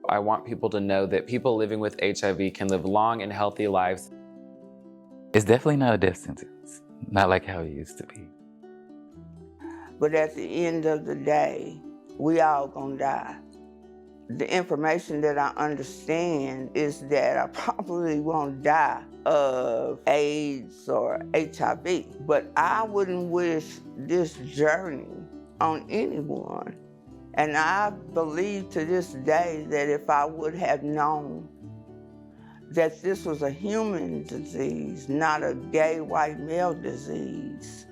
I want people to know that people living with HIV can live long and healthy lives. It's definitely not a death sentence, not like how it used to be. But at the end of the day, we all gonna die. The information that I understand is that I probably won't die of AIDS or HIV, but I wouldn't wish this journey on anyone. And I believe to this day that if I would have known that this was a human disease, not a gay white male disease,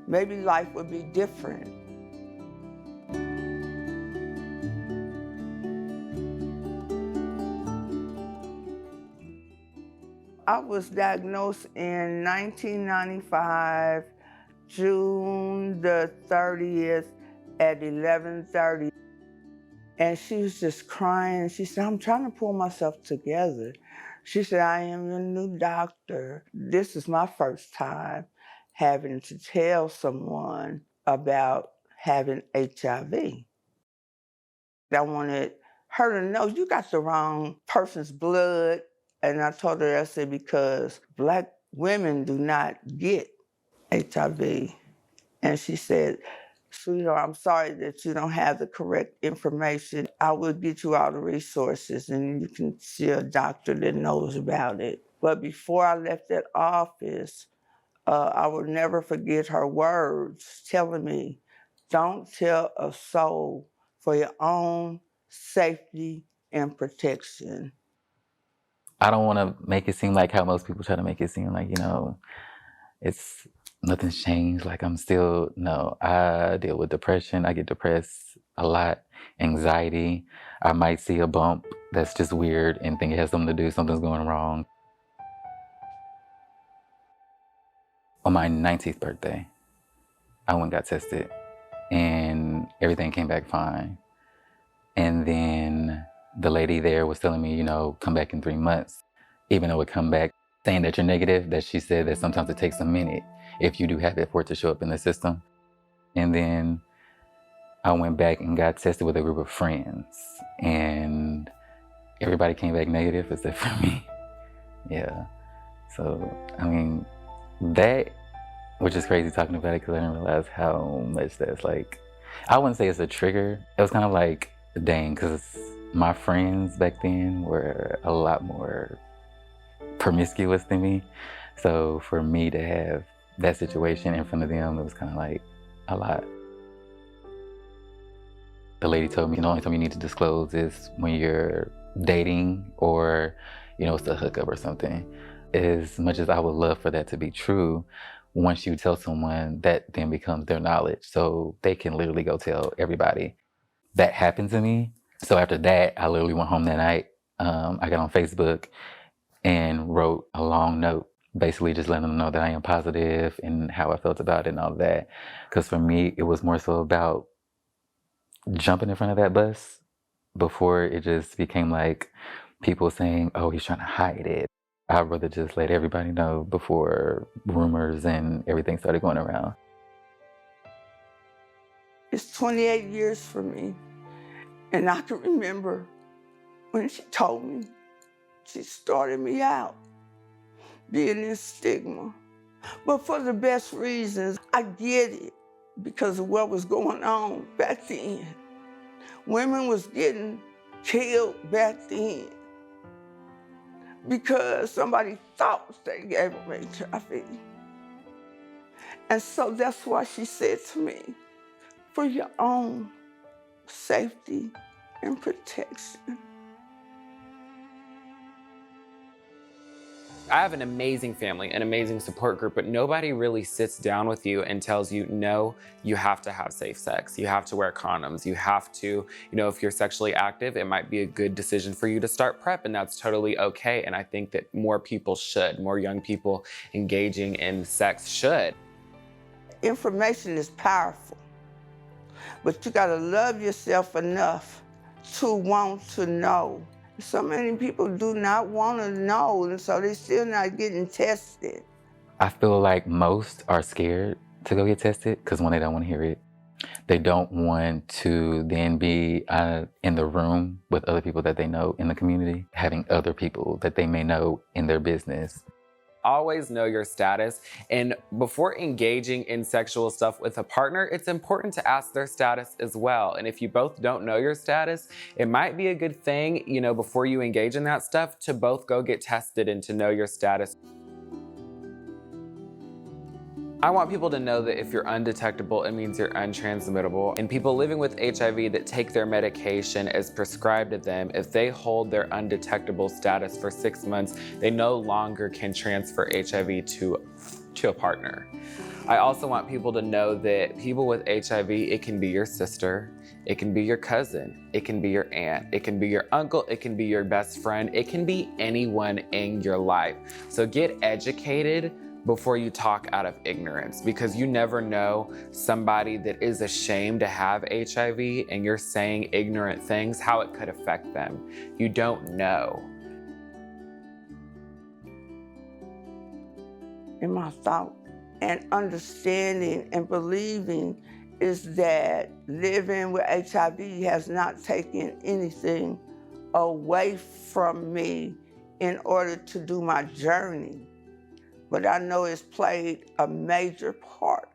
maybe life would be different. I was diagnosed in 1995, June the 30th at 11:30. And she was just crying. She said, I'm trying to pull myself together. She said, I am your new doctor. This is my first time having to tell someone about having HIV. I wanted her to know, you got the wrong person's blood. And I told her, I said, because Black women do not get HIV. And she said, sweetheart, I'm sorry that you don't have the correct information. I will get you all the resources and you can see a doctor that knows about it. But before I left that office, I will never forget her words telling me, don't tell a soul for your own safety and protection. I don't want to make it seem like how most people try to make it seem like, it's nothing's changed. Like I'm still, no, I deal with depression. I get depressed a lot, anxiety. I might see a bump that's just weird and think it has something to do, something's going wrong. On my 19th birthday, I went and got tested and everything came back fine. And then the lady there was telling me, come back in 3 months. Even though it come back saying that you're negative, that she said that sometimes it takes a minute if you do have it for it to show up in the system. And then I went back and got tested with a group of friends and everybody came back negative except for me. Yeah. So, that, which is crazy talking about it because I didn't realize how much that's like, I wouldn't say it's a trigger. It was kind of like, dang, because my friends back then were a lot more promiscuous than me. So for me to have that situation in front of them, it was kind of like a lot. The lady told me the only time you need to disclose is when you're dating or, it's a hookup or something. As much as I would love for that to be true, once you tell someone, that then becomes their knowledge. So they can literally go tell everybody. That happened to me. So after that, I literally went home that night. I got on Facebook and wrote a long note, basically just letting them know that I am positive and how I felt about it and all that. Because for me, it was more so about jumping in front of that bus before it just became like people saying, oh, he's trying to hide it. I'd rather just let everybody know before rumors and everything started going around. It's 28 years for me. And I can remember when she told me, she started me out being in stigma. But for the best reasons, I get it because of what was going on back then. Women was getting killed back then because somebody thought they gave them HIV. And so that's why she said to me, for your own safety and protection. I have an amazing family, an amazing support group, but nobody really sits down with you and tells you, no, you have to have safe sex. You have to wear condoms. You have to, if you're sexually active, it might be a good decision for you to start PrEP, and that's totally okay. And I think that more people should, more young people engaging in sex should. Information is powerful, but you gotta love yourself enough to want to know. So many people do not want to know, and so they're still not getting tested. I feel like most are scared to go get tested because one, they don't want to hear it. They don't want to then be in the room with other people that they know in the community, having other people that they may know in their business. Always know your status, and before engaging in sexual stuff with a partner, it's important to ask their status as well. And if you both don't know your status, it might be a good thing, you know, before you engage in that stuff, to both go get tested and to know your status. I want people to know that if you're undetectable, it means you're untransmittable. And people living with HIV that take their medication as prescribed to them, if they hold their undetectable status for 6 months, they no longer can transfer HIV to a partner. I also want people to know that people with HIV, it can be your sister, it can be your cousin, it can be your aunt, it can be your uncle, it can be your best friend, it can be anyone in your life. So get educated before you talk out of ignorance, because you never know somebody that is ashamed to have HIV and you're saying ignorant things, how it could affect them. You don't know. In my thought and understanding and believing is that living with HIV has not taken anything away from me in order to do my journey. But I know it's played a major part